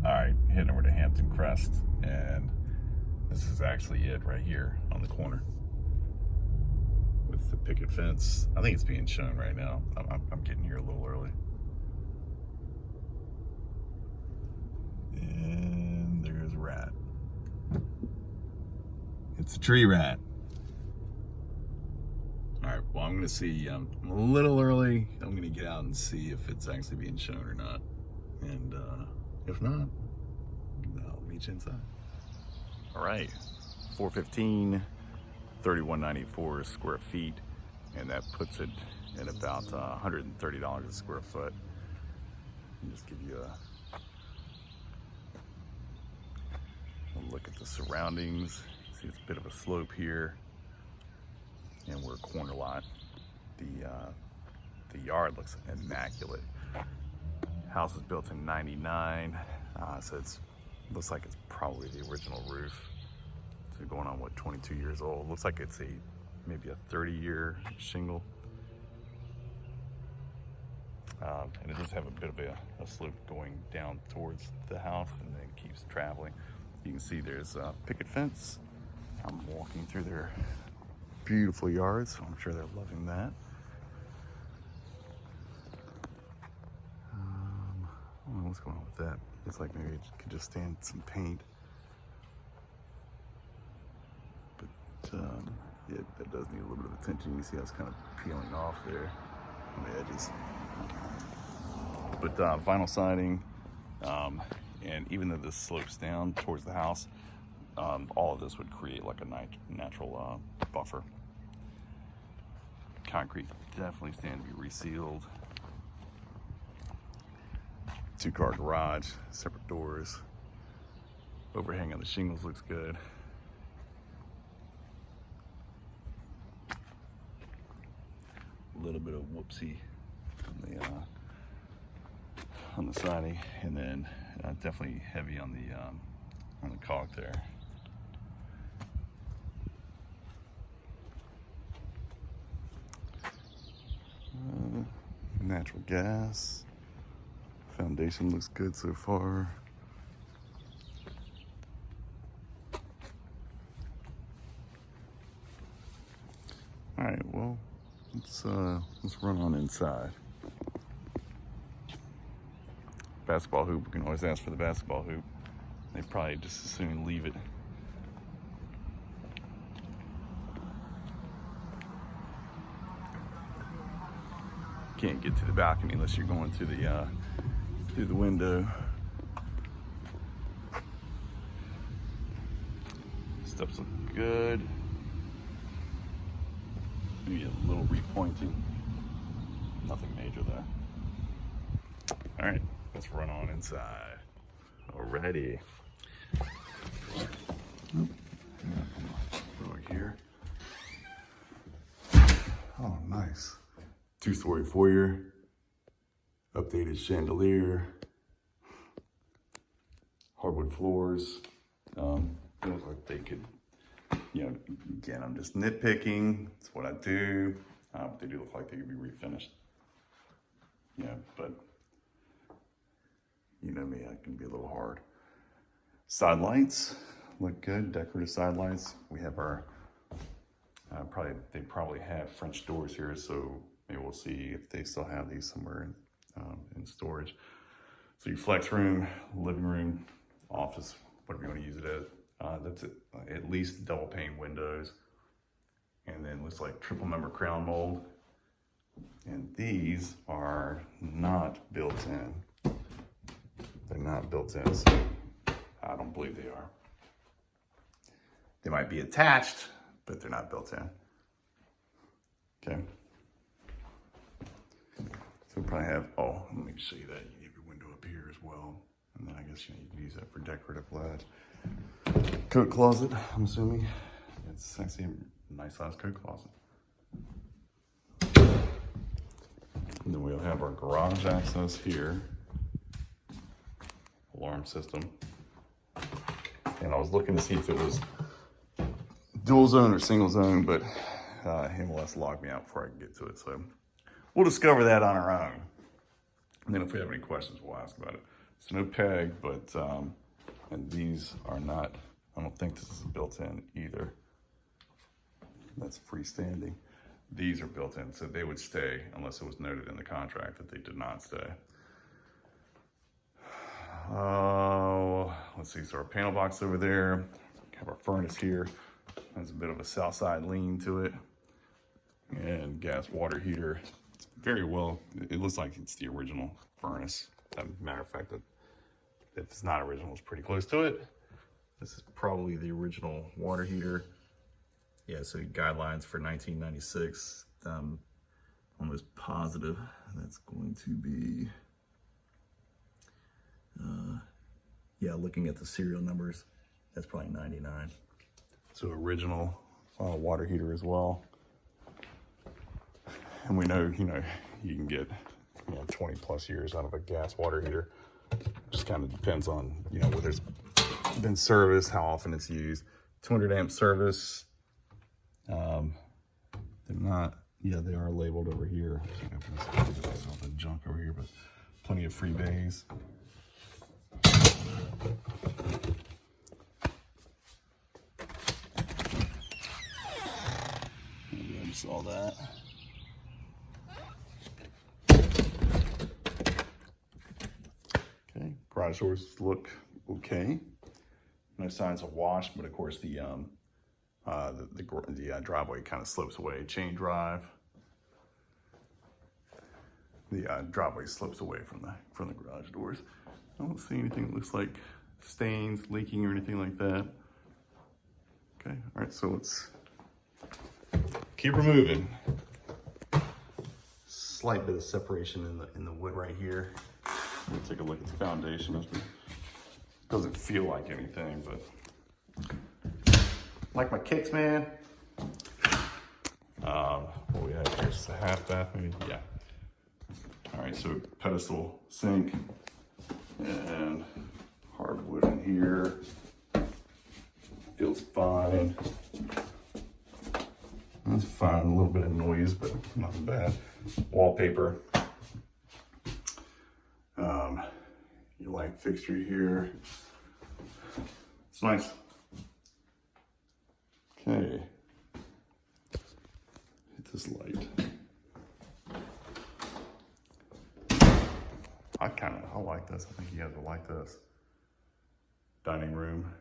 All right, heading over to Hampton Crest, and this is actually it right here on the corner with the picket fence. I think it's being shown right now. I'm getting here a little early. And there's a rat. It's a tree rat. All right, well, I'm gonna see, I'm a little early. I'm gonna get out and see if it's actually being shown or not. And if not, I'll meet you inside. All right, 415, 3194 square feet, and that puts it at about $130 a square foot. I'll just give you a look at the surroundings. See, it's a bit of a slope here, and we're a corner lot. The yard looks immaculate. House was built in '99, so looks like it's probably the original roof. So going on, what, 22 years old. Looks like it's maybe a 30-year shingle. And it does have a bit of a slope going down towards the house, and then keeps traveling. You can see there's a picket fence. I'm walking through their beautiful yard, so I'm sure they're loving that. I don't know what's going on with that. Looks like maybe it could just stand some paint. But yeah, that does need a little bit of attention. You see how it's kind of peeling off there on the edges. But vinyl siding, and even though this slopes down towards the house, all of this would create like a natural buffer. Concrete definitely stand to be resealed. 2-car garage, separate doors. Overhang on the shingles looks good. A little bit of whoopsie on the siding, and then definitely heavy on the caulk there. Natural gas. Foundation looks good so far. All right, well, let's run on inside. Basketball hoop, we can always ask for the basketball hoop. They probably just as soon leave it. Can't get to the balcony unless you're going through the window. Steps look good. Maybe a little repointing. Nothing major there. All right, let's run on inside. Alrighty. Over here. Oh, nice. 2-story foyer. Updated chandelier. Hardwood floors. Looks like they could, again, I'm just nitpicking. It's what I do. But they do look like they could be refinished. Yeah, but you know me, I can be a little hard. Side lights look good, decorative side lights. We have our, they probably have French doors here, so maybe we'll see if they still have these somewhere in storage. So your flex room, living room, office, whatever you want to use it as. That's it. At least double pane windows. And then looks like triple member crown mold. And these are not built in. They're not built in, so I don't believe they are. They might be attached, but they're not built in. Okay. So we probably have, let me show you that. You have your window up here as well. And then I guess you can use that for decorative light. Coat closet, I'm assuming. It's actually a nice sized coat closet. And then we'll have our garage access here. Alarm system. And I was looking to see if it was dual zone or single zone, but MLS logged me out before I could get to it. So we'll discover that on our own. And then if we have any questions, we'll ask about it. It's no peg, but, and these are not, I don't think this is built in either. That's freestanding. These are built in, so they would stay unless it was noted in the contract that they did not stay. Let's see, so our panel box over there, have our furnace here. Has a bit of a south side lean to it. And gas water heater. It's very well, it looks like it's the original furnace. As a matter of fact, if it's not original, it's pretty close to it. This is probably the original water heater. Yeah, so guidelines for 1996. Almost positive that's going to be, yeah, looking at the serial numbers, that's probably 99. So original water heater as well. And we know, you know, you can get, 20 plus years out of a gas water heater. Just kind of depends on, whether it's been serviced, how often it's used. 200 amp service. They're not, they are labeled over here. There's all the junk over here, but plenty of free bays. Maybe I just saw that. Okay, garage doors look okay. No signs of wash, but of course the driveway kind of slopes away. Chain drive. The driveway slopes away from the garage doors. I don't see anything that looks like stains, leaking, or anything like that. Okay, all right, so let's keep her moving. Slight bit of separation in the wood right here. We'll take a look at the foundation. Doesn't feel like anything, but like my kicks, man. What we have here is a half bath, maybe. Yeah. All right, so pedestal sink and hardwood in here. Feels fine. That's fine. A little bit of noise, but nothing bad. Wallpaper. Your light fixture here. It's nice. Okay. Hit this light. I like this. I think you guys will like this. Dining room.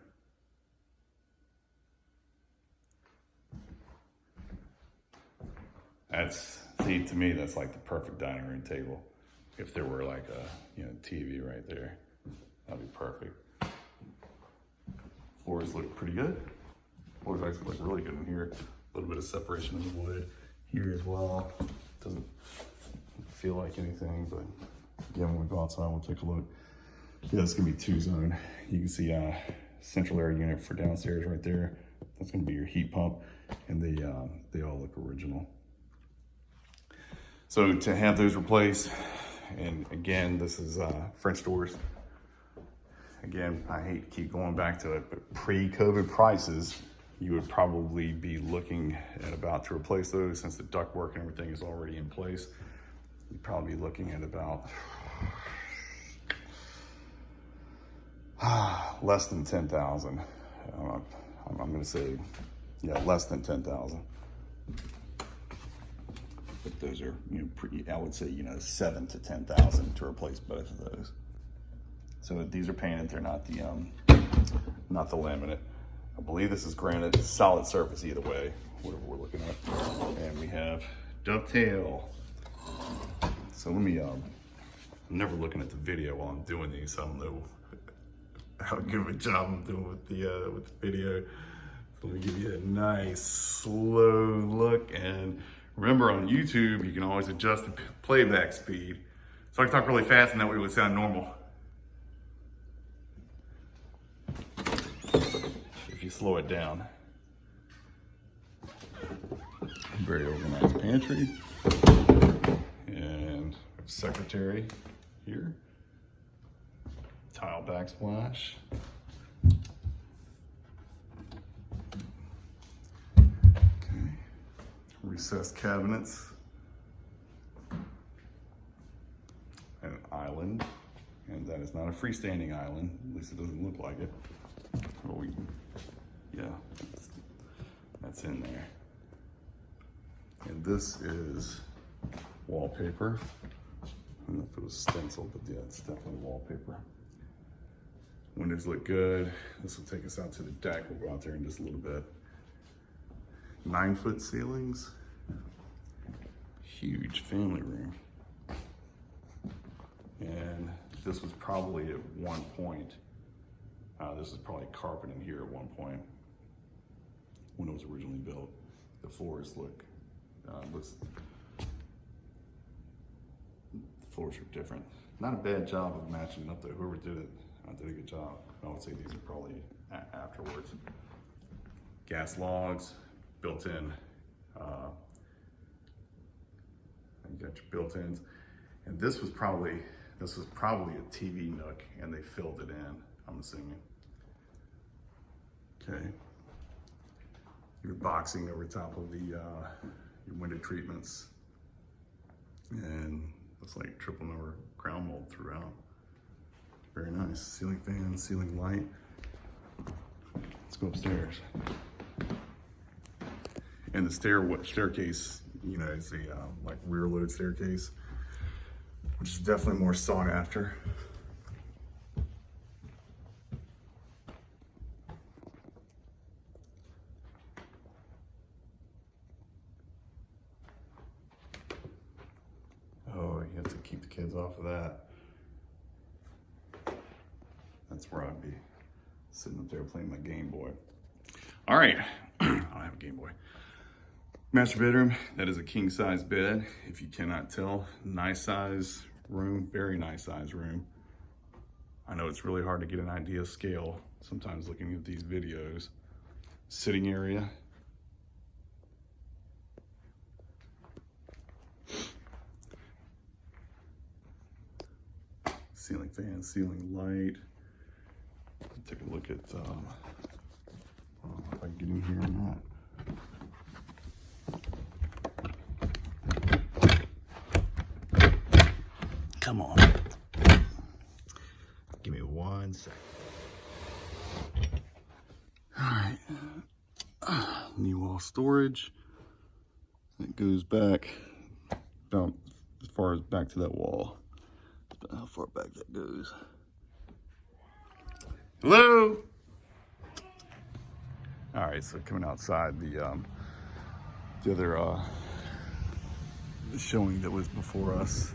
See, to me, that's like the perfect dining room table. If there were like a, TV right there, that'd be perfect. Floors look pretty good. Floors actually look really good in here. A little bit of separation in the wood here as well. Doesn't feel like anything, but again, when we go outside, we'll take a look. Yeah, it's gonna be 2-zone. You can see central air unit for downstairs right there. That's gonna be your heat pump, and they all look original. So to have those replaced, and again, this is French doors. Again, I hate to keep going back to it, but pre-COVID prices, you would probably be looking at about to replace those, since the ductwork and everything is already in place. You'd probably be looking at about less than 10,000. I'm gonna say, less than 10,000. But those are, I would say, 7 to 10,000 to replace both of those. So these are painted. They're not the laminate. I believe this is granite. Solid surface either way, whatever we're looking at. And we have dovetail. So let me. I'm never looking at the video while I'm doing these, so I don't know how good of a job I'm doing with the video. So let me give you a nice slow look. And remember, on YouTube, you can always adjust the playback speed. So I can talk really fast, and that way it would sound normal. If you slow it down. Very organized pantry. And secretary here. Tile backsplash. Okay. Recessed cabinets. An island. And that is not a freestanding island. At least it doesn't look like it. Oh, yeah, that's in there. And this is wallpaper. I don't know if it was stenciled, but yeah, it's definitely wallpaper. Windows look good. This will take us out to the deck. We'll go out there in just a little bit. 9-foot ceilings. Huge family room. And this was probably at one point, this is probably carpet in here at one point when it was originally built. The floors the floors are different. Not a bad job of matching up though. Whoever did it did a good job. I would say these are probably afterwards. Gas logs, built in. You got your built-ins. And this was probably a TV nook and they filled it in, I'm assuming. Okay. Your boxing over top of the your window treatments. And looks like triple number crown mold throughout. Very nice. Ceiling fan, ceiling light. Let's go upstairs. And the staircase, you know, is a like rear load staircase, which is definitely more sought after. Oh, you have to keep the kids off of that. That's where I'd be sitting up there playing my Game Boy. All right, I don't have a Game Boy. Master bedroom, that is a king size bed. If you cannot tell, nice size room, very nice size room. I know it's really hard to get an idea of scale sometimes looking at these videos. Sitting area. Ceiling fan, ceiling light. Take a look at, I don't know if I can get in here or not. Come on. Give me 1 second. All right. Knee wall storage. It goes back about as far as back to that wall. About how far back that goes. Hello. All right, so coming outside, the other showing that was before us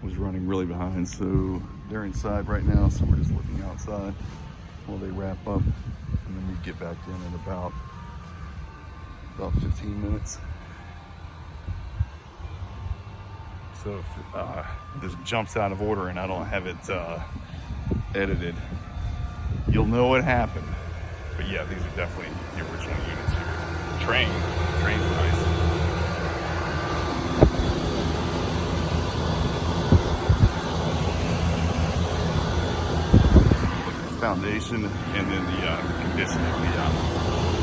was running really behind, so they're inside right now, so we're just looking outside while they wrap up, and then we get back in about 15 minutes. So if this jumps out of order and I don't have it edited, you'll know what happened. But yeah, these are definitely the original units here. Train's nice. Foundation and then the conditioning,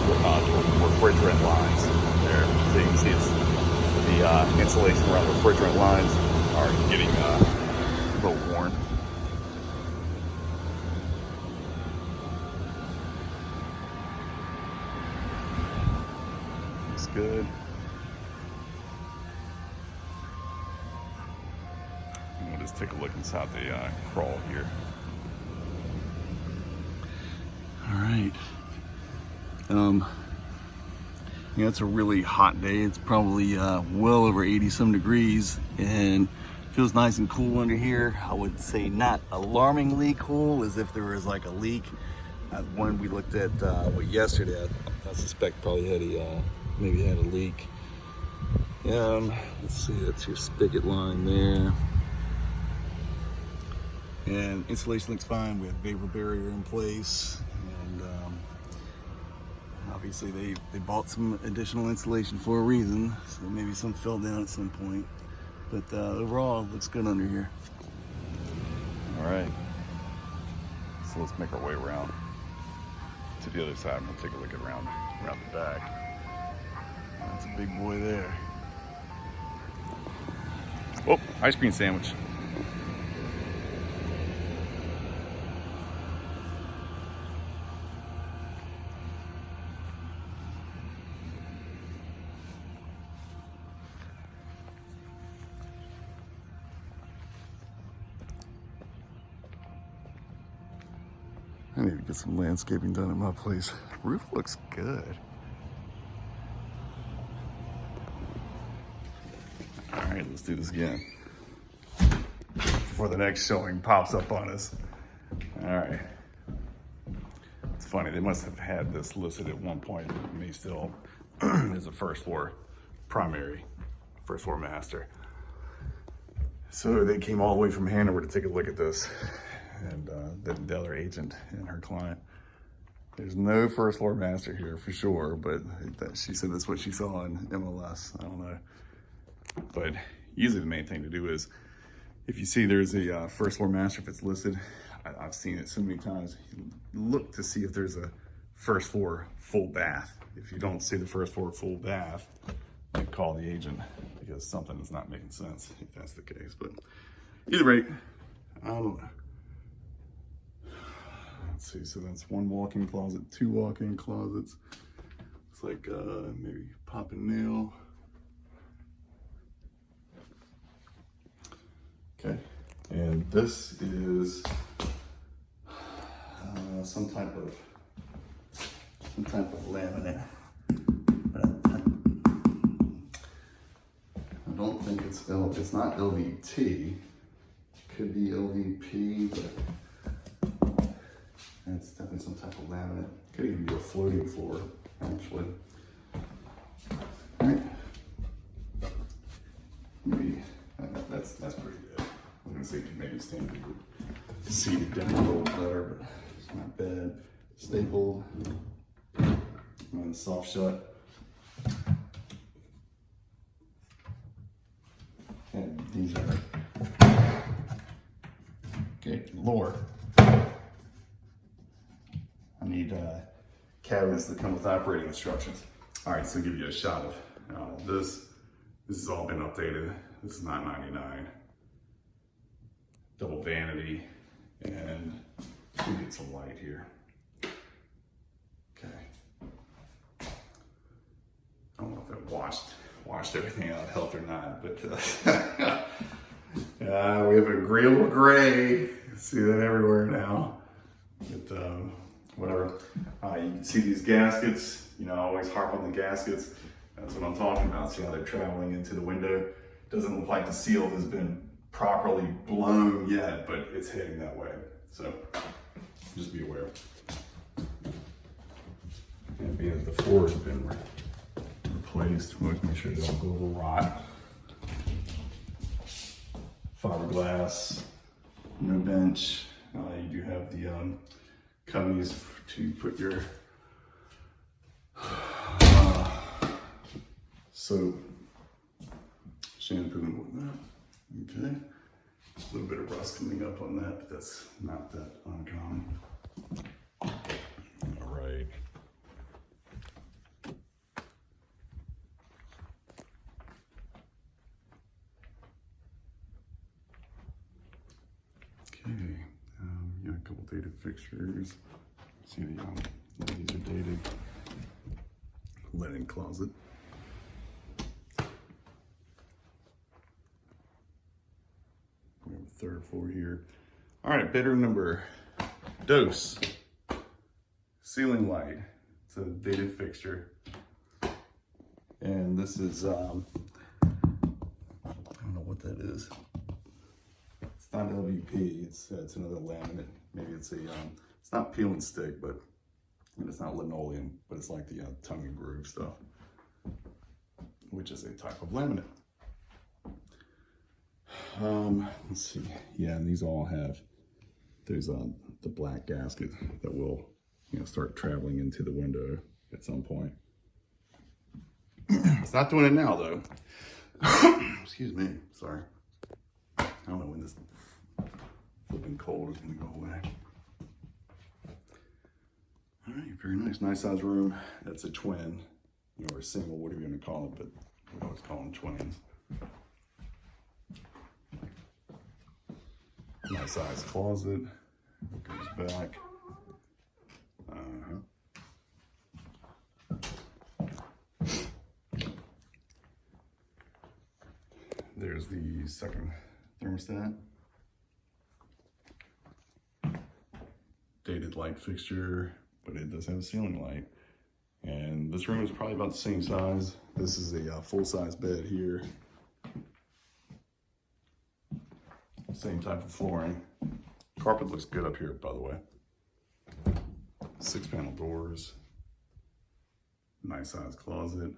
the refrigerant lines there. So you can see it's the insulation around the refrigerant lines are getting a little worn. Looks good. And we'll just take a look inside the crawl here. All right. Yeah, it's a really hot day. It's probably well over 80 some degrees and feels nice and cool under here. I would say not alarmingly cool, as if there was like a leak. One we looked at yesterday, I suspect probably had maybe had a leak. Let's see, that's your spigot line there. And insulation looks fine. We have vapor barrier in place. And obviously they bought some additional insulation for a reason, so maybe some fell down at some point. But overall, it looks good under here. All right, so let's make our way around to the other side and we'll take a look at around the back. That's a big boy there. Oh, ice cream sandwich. I need to get some landscaping done at my place. Roof looks good. All right, let's do this again before the next showing pops up on us. All right. It's funny, they must have had this listed at one point. Me still as a first floor primary, first floor master. So they came all the way from Hanover to take a look at this. And the other agent and her client. There's no first floor master here for sure, but she said that's what she saw in MLS. I don't know. But usually the main thing to do is, if you see there's a first floor master, if it's listed, I've seen it so many times, look to see if there's a first floor full bath. If you don't see the first floor full bath, then call the agent, because something is not making sense if that's the case. But either rate, I don't know. Let's see, so that's one walk-in closet, two walk-in closets. It's like maybe pop and nail. Okay, and this is some type of laminate. I don't think it's not LVT. Could be LVP, but it's definitely some type of laminate. Could even be a floating floor, actually. All right. Maybe that's pretty good. I'm gonna say maybe standard seated down a little better, but it's not bad. Stapled and soft shut. And these are okay. Lower. I need cabinets that come with operating instructions. All right, so I'll give you a shot of this. This has all been updated. This is not 99. Double vanity, and we get some light here. Okay. I don't know if it washed everything out, helped or not, but we have a agreeable gray. See that everywhere now. But whatever. You can see these gaskets. You know, I always harp on the gaskets. That's what I'm talking about. See how they're traveling into the window? Doesn't look like the seal has been properly blown yet, but it's heading that way. So just be aware. And being that the floor has been replaced, we make sure they don't go over rot. Fiberglass, no bench. You do have the cubbies to put your soap, shampoo, and whatnot. Okay. A little bit of rust coming up on that, but that's not that uncommon. All right. Okay. Yeah, a couple dated fixtures. See these are dated. Linen closet. We have a third floor here. All right, bidder number dose. Ceiling light. It's a dated fixture. And this is, I don't know what that is. It's not LVP, it's another laminate. Maybe it's it's not peel and stick, but and it's not linoleum, but it's like the tongue and groove stuff, which is a type of laminate. Let's see. Yeah, and these all have, there's the black gasket that will, start traveling into the window at some point. It's not doing it now though. Excuse me, sorry. I don't know when this flipping cold is gonna go away. All right, very nice, nice size room. That's a twin, or a single, whatever you're gonna call it, but we always call them twins. Nice size closet, goes back. There's the second thermostat. dated light fixture, but it does have a ceiling light. And this room is probably about the same size. This is a full-size bed here. Same type of flooring. Carpet looks good up here, by the way. 6-panel doors. Nice size closet.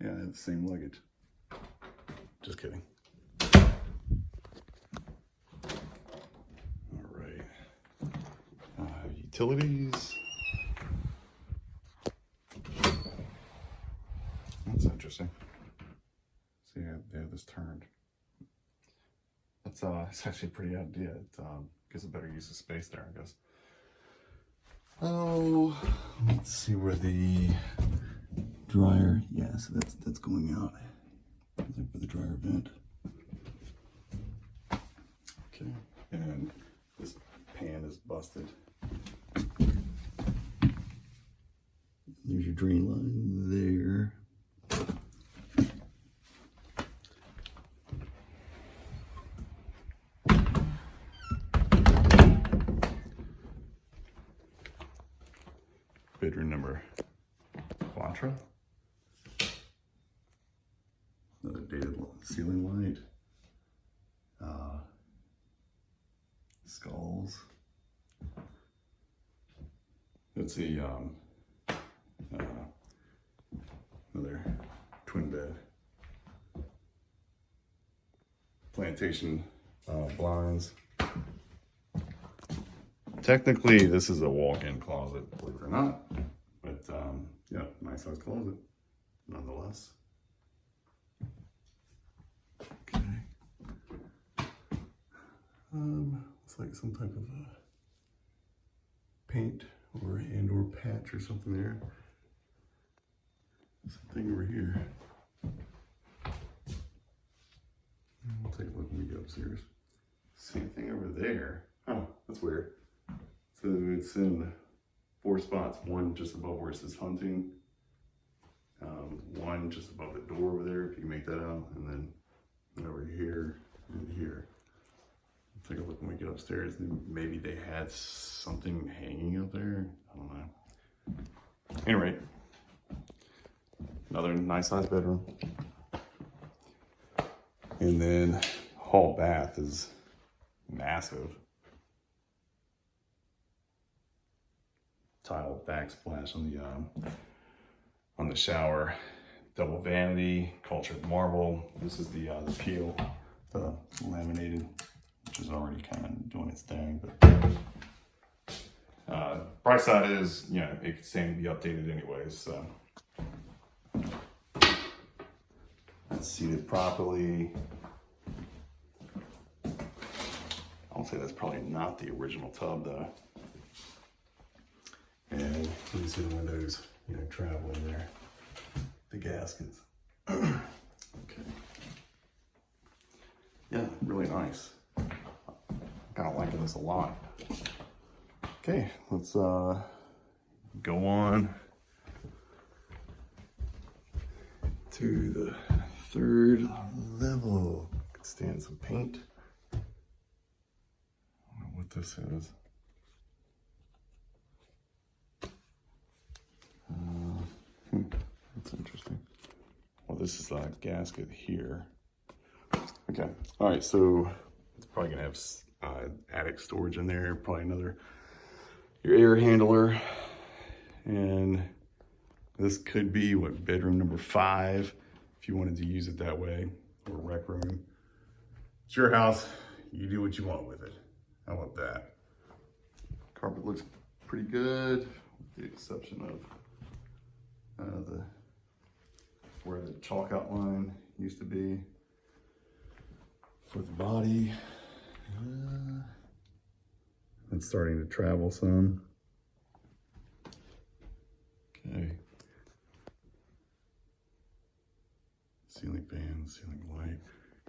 Yeah, I have the same luggage. Just kidding. All right. Utilities. That's interesting. See, they have this turned. That's it's actually a pretty idea. It gives a better use of space there, I guess. Oh, let's see where the dryer. Yeah, so that's going out. For the dryer vent. Okay, and this pan is busted. There's your drain line there. Bedroom number 4. Another dated ceiling light. Skulls. Let's see, another twin bed. Plantation blinds. Technically, this is a walk-in closet, believe it or not. But yeah, nice size closet, nonetheless. Okay. Looks like some type of paint or patch or something there. Something over here. We'll take a look when we get upstairs. Same thing over there. Oh, that's weird. So it's in 4 spots. One just above where it says hunting. One just above the door over there, if you can make that out. And then over here and here. Take a look when we get upstairs. Maybe they had something hanging up there. I don't know. Anyway, another nice sized bedroom. And then hall bath is massive. Tile backsplash on the shower. Double vanity, cultured marble. This is the peel, the laminated, which is already kind of doing its thing. But bright side is, you know, it can stand to be updated anyways. So it's seated properly. I'll say that's probably not the original tub though. And you can see the windows, you know, traveling there. The gaskets. Okay. Yeah, really nice. I'm kind of liking this a lot. Okay, let's go on to the 3rd level. Could stand some paint. I don't know what this is. That's interesting. Well, this is a gasket here. Okay. All right. So it's probably gonna have attic storage in there. Probably your air handler, and this could be what, bedroom number 5, if you wanted to use it that way, or rec room. It's your house. You do what you want with it. How about that? Carpet looks pretty good, with the exception of where the chalk outline used to be for the body. It's starting to travel some. Okay. Ceiling fan, ceiling light.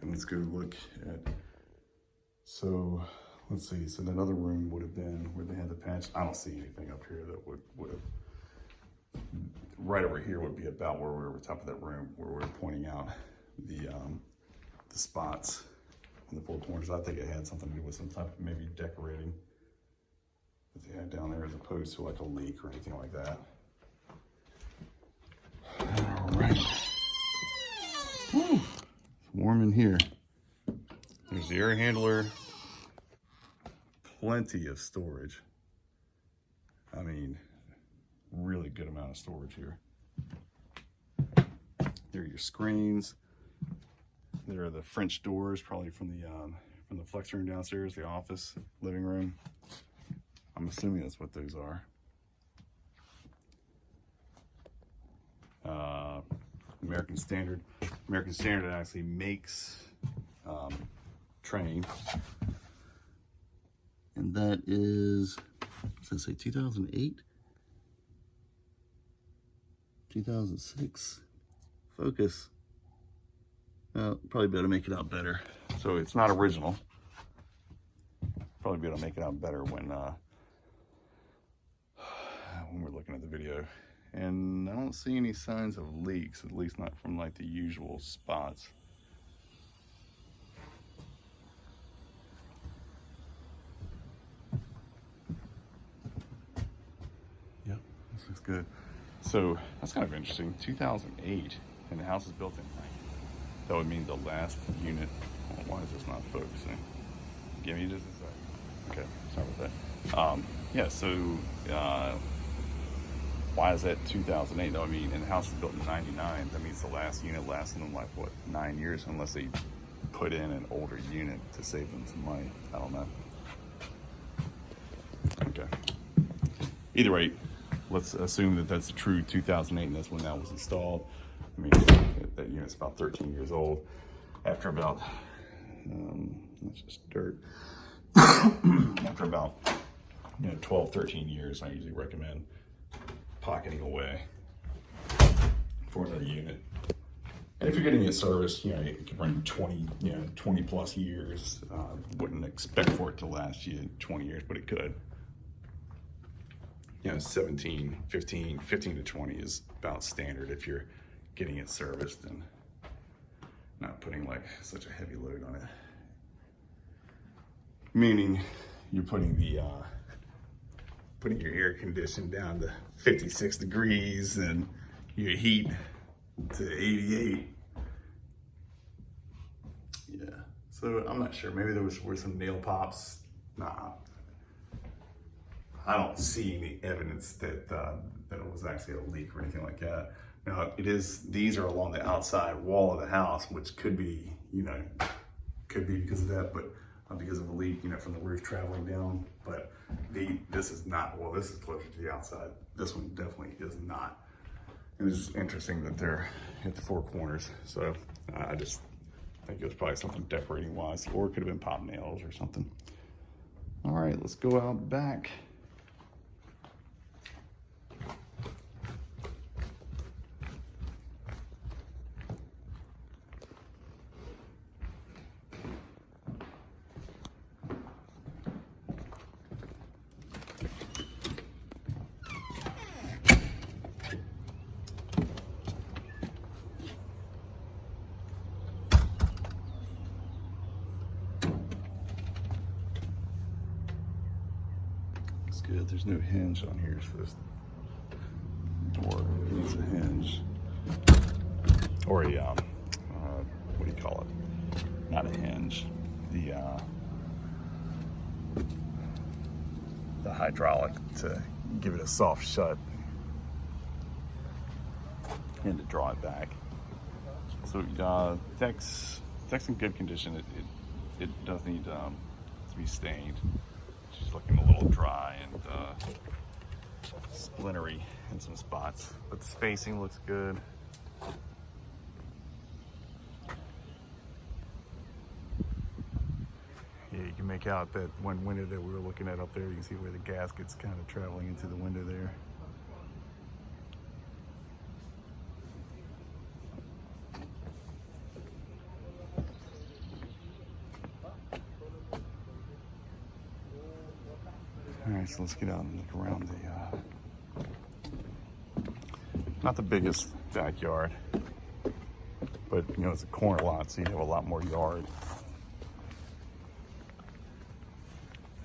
And let's go look at, so let's see, so that other room would have been where they had the patch. I don't see anything up here that would have, right over here would be about where we're over top of that room, where we're pointing out the spots on the 4.2 corners. I think it had something to do with some type of maybe decorating that they had down there as opposed to like a leak or anything like that. All right. Whew. It's warm in here. There's the air handler. Plenty of storage. I mean, really good amount of storage here. There are your screens. There are the French doors, probably from the flex room downstairs, the office, living room. I'm assuming that's what those are. American Standard. American Standard actually makes Trane. And that is, what does that say, 2008? 2006? Focus. Probably be able to make it out better. So it's not original. Probably be able to make it out better when we're looking at the video. And I don't see any signs of leaks, at least not from like the usual spots. Yep, this looks good. So that's kind of interesting. 2008, and the house is built in 90. That would mean the last unit. Oh, why is this not focusing? Give me just a sec. Okay, sorry about that. Yeah, so why is that 2008? No, I mean, and the house is built in 99. That means the last unit lasted them like, what, 9 years, unless they put in an older unit to save them some money. I don't know. Okay. Either way, let's assume that that's a true 2008 and that's when that was installed. I mean, that unit's about 13 years old. After about, that's just dirt. After about, 12, 13 years, I usually recommend pocketing away for another unit. And if you're getting it serviced, it can run 20 plus years. Wouldn't expect for it to last you 20 years, but it could. 15 to 20 is about standard if you're getting it serviced and not putting like such a heavy load on it. Meaning you're putting your air condition down to 56 degrees and your heat to 88. Yeah, so I'm not sure. Maybe there were some nail pops. Nah. I don't see any evidence that it was actually a leak or anything like that. Now these are along the outside wall of the house, which could be because of that, but because of a leak, from the roof traveling down. But this is not, well, this is closer to the outside. This one definitely is not. And it's interesting that they're at the four corners. So I just think it was probably something decorating wise, or it could have been pop nails or something. All right, let's go out back. Good. There's no hinge on here, so this door needs a hinge, or a what do you call it? Not a hinge. The hydraulic to give it a soft shut and to draw it back. So deck's in good condition. It does need to be stained. She's looking a little dry and splintery in some spots, but the spacing looks good. Yeah, you can make out that one window that we were looking at up there. You can see where the gasket's kind of traveling into the window there. All right, so let's get out and look around not the biggest backyard, but it's a corner lot, so you have a lot more yard.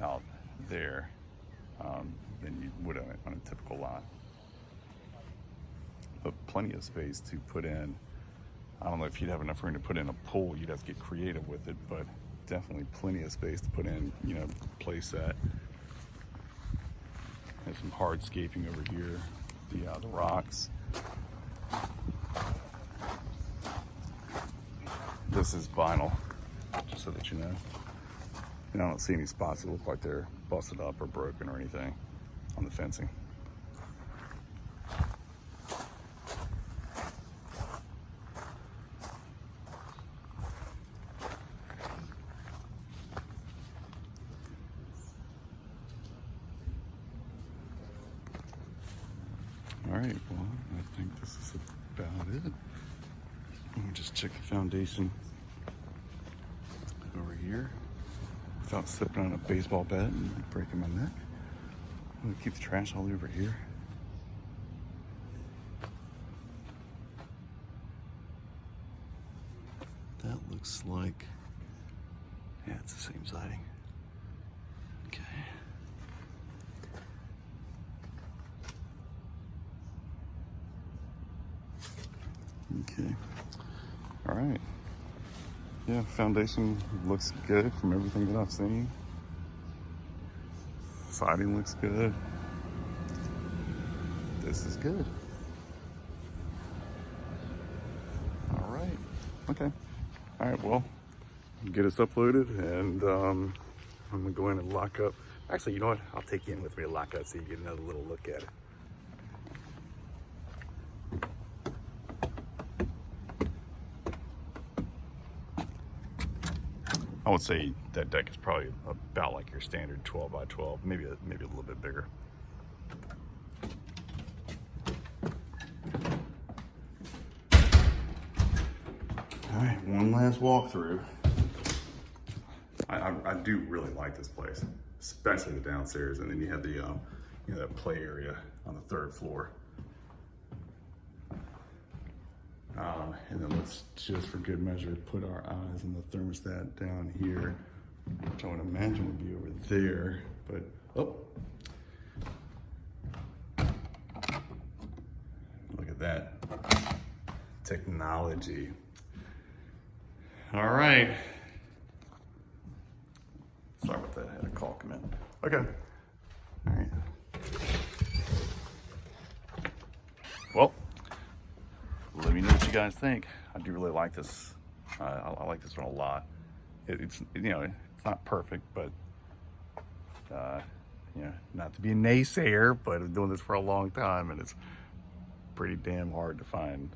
out there than you would on a typical lot. But plenty of space to put in. I don't know if you'd have enough room to put in a pool. You'd have to get creative with it, but definitely plenty of space to put in, you know, play set. There's some hardscaping over here, the rocks. This is vinyl, just so that you know. And I don't see any spots that look like they're busted up or broken or anything on the fencing. All right, well, I think this is about it. Let me just check the foundation over here without slipping on a baseball bat and breaking my neck. I'm gonna keep the trash all over here. That looks like, yeah, it's the same siding. Okay. Okay. All right. Yeah, foundation looks good from everything that I've seen. Siding looks good. This is good. All right. Okay. All right, well, get us uploaded, and I'm gonna go in and lock up. Actually, you know what? I'll take you in with me to lock up so you get another little look at it. I would say that deck is probably about like your standard 12 by 12, maybe a little bit bigger. All right, one last walkthrough. I do really like this place, especially the downstairs, and then you have the you know, that play area on the 3rd floor. And then let's just for good measure put our eyes on the thermostat down here, which I would imagine would be over there, but oh, look at that technology. All right, sorry about that, I had a call come in. Okay, all right, well, let me know what you guys think. I do really like this. I like this one a lot. It's, you know, it's not perfect, but you know, not to be a naysayer, but I'm doing this for a long time, and it's pretty damn hard to find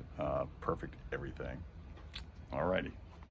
perfect everything. Alrighty.